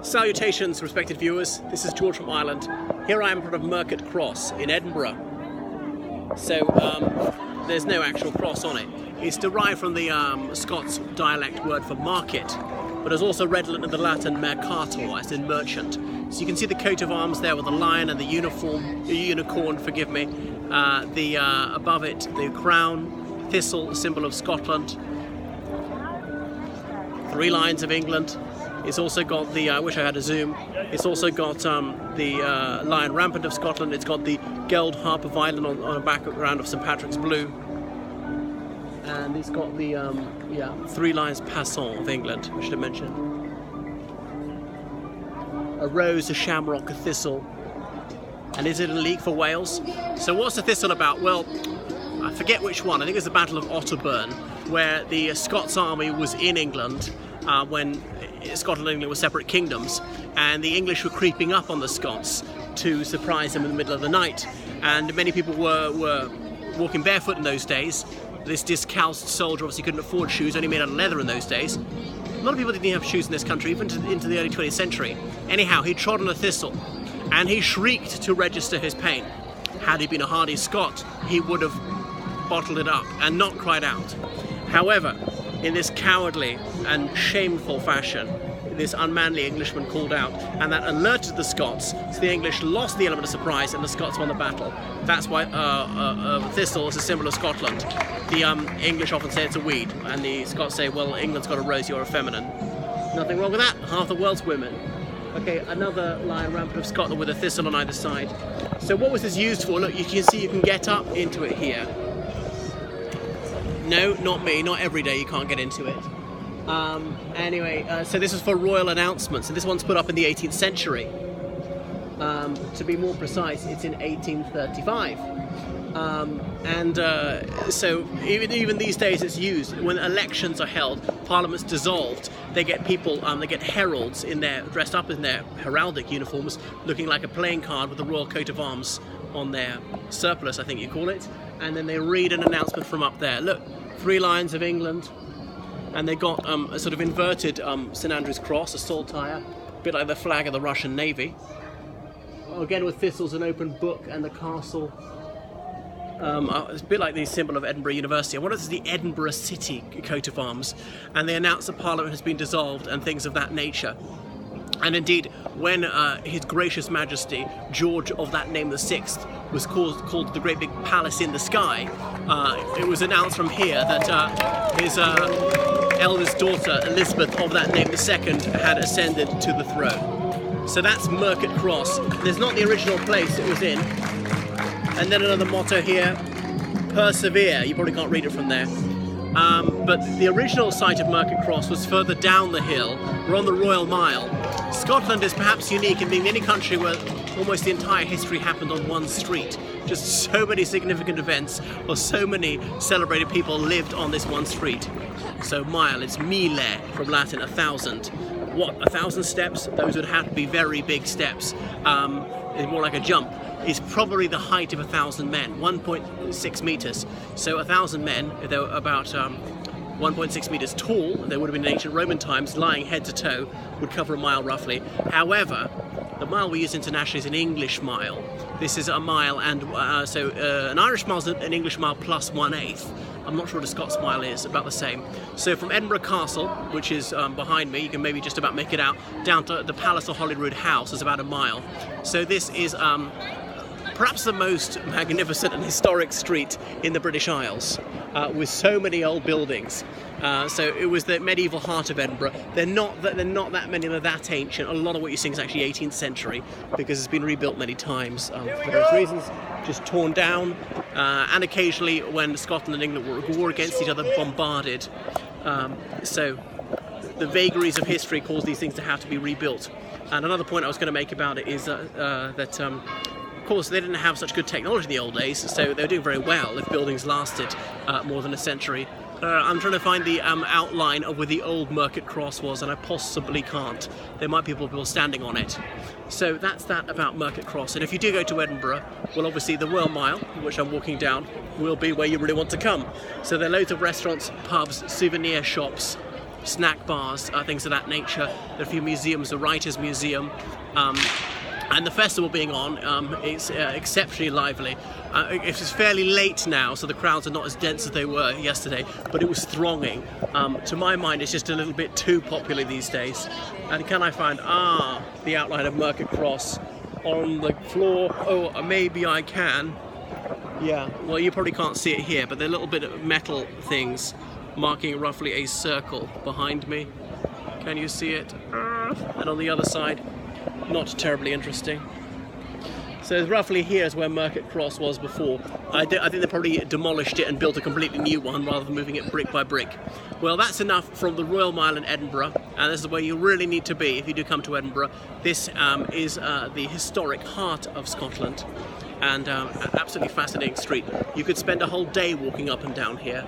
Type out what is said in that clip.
Salutations, respected viewers. This is George from Ireland. Here I am in front of Mercat Cross in Edinburgh. So there's no actual cross on it. It's derived from the Scots dialect word for market, but it's also redolent of the Latin mercator, as in merchant. So you can see the coat of arms there with the lion and the unicorn, forgive me. Above it, the crown, thistle, symbol of Scotland. 3 lions of England. It's also got the, I wish I had a zoom, it's also got the lion rampant of Scotland. It's got the Geld harp of Ireland on a background of St Patrick's blue. And it's got the 3 lions passant of England, I should have mentioned. A rose, a shamrock, a thistle. And is it a leek for Wales? So what's the thistle about? Well, I forget which one. I think it's the Battle of Otterburn, where the Scots army was in England when Scotland and England were separate kingdoms, and the English were creeping up on the Scots to surprise them in the middle of the night. And many people were walking barefoot in those days. This discalced soldier obviously couldn't afford shoes, only made out of leather in those days. A lot of people didn't have shoes in this country, even into the early 20th century. Anyhow, he trod on a thistle, and he shrieked to register his pain. Had he been a hardy Scot, he would have bottled it up and not cried out. However, in this cowardly and shameful fashion, this unmanly Englishman called out, and that alerted the Scots, so the English lost the element of surprise and the Scots won the battle. That's why thistle is a symbol of Scotland. The English often say it's a weed, and the Scots say, well, England's got a rose, you're a feminine. Nothing wrong with that, half the world's women. Okay, another lion rampant of Scotland with a thistle on either side. So what was this used for? Look, you can see you can get up into it here. No, not me, not every day you can't get into it. Anyway, so this is for royal announcements, and this one's put up in the 18th century. To be more precise, it's in 1835. So even these days it's used. When elections are held, parliament's dissolved, they get people, they get heralds dressed up in their heraldic uniforms, looking like a playing card with the royal coat of arms on their surplice, I think you call it, and then they read an announcement from up there. Look, 3 lions of England, and they got a sort of inverted St Andrew's cross, a saltire, a bit like the flag of the Russian Navy. Again with thistles, an open book, and the castle. It's a bit like the symbol of Edinburgh University. I wonder if it's the Edinburgh City coat of arms, and they announce that Parliament has been dissolved and things of that nature. And indeed, when His Gracious Majesty George of that name the 6th was called the Great Big Palace in the Sky, it was announced from here that his eldest daughter Elizabeth of that name the 2nd had ascended to the throne. So that's Mercat Cross. There's not the original place it was in. And then another motto here, persevere. You probably can't read it from there. But the original site of Mercat Cross was further down the hill. We're on the Royal Mile. Scotland is perhaps unique in being the only country where almost the entire history happened on one street. Just so many significant events, or so many celebrated people lived on this one street. So mile, it's mille from Latin, 1,000. What, 1,000 steps? Those would have to be very big steps. It's more like a jump. Is probably the height of 1,000 men, 1.6 meters. So 1,000 men, if they were about 1.6 meters tall, they would have been in ancient Roman times, lying head to toe, would cover a mile roughly. However, the mile we use internationally is an English mile. This is a mile, and an Irish mile is an English mile plus 1/8. I'm not sure what a Scots mile is, about the same. So from Edinburgh Castle, which is behind me, you can maybe just about make it out, down to the Palace of Holyrood House is about a mile. So this is perhaps the most magnificent and historic street in the British Isles, with so many old buildings. So it was the medieval heart of Edinburgh. They're not that many that are that ancient. A lot of what you're seeing is actually 18th century, because it's been rebuilt many times for various reasons, just torn down, and occasionally when Scotland and England were at war against each other, bombarded. So the vagaries of history cause these things to have to be rebuilt. And another point I was going to make about it is that of course, they didn't have such good technology in the old days, so they were doing very well if buildings lasted more than a century. I'm trying to find the outline of where the old Mercat Cross was, and I possibly can't. There might be people standing on it. So that's that about Mercat Cross. And if you do go to Edinburgh, well, obviously the Royal Mile, which I'm walking down, will be where you really want to come. So there are loads of restaurants, pubs, souvenir shops, snack bars, things of that nature. There are a few museums, the Writers' Museum. And the festival being on, it's exceptionally lively. It's fairly late now, so the crowds are not as dense as they were yesterday, but it was thronging. To my mind, it's just a little bit too popular these days. And can I find, the outline of Mercat Cross on the floor? Oh, maybe I can. Yeah, well, you probably can't see it here, but there are little bit of metal things marking roughly a circle behind me. Can you see it? And on the other side, not terribly interesting. So roughly here is where Mercat Cross was before. I think they probably demolished it and built a completely new one rather than moving it brick by brick. Well, that's enough from the Royal Mile in Edinburgh, and this is where you really need to be if you do come to Edinburgh. This is the historic heart of Scotland, and an absolutely fascinating street. You could spend a whole day walking up and down here.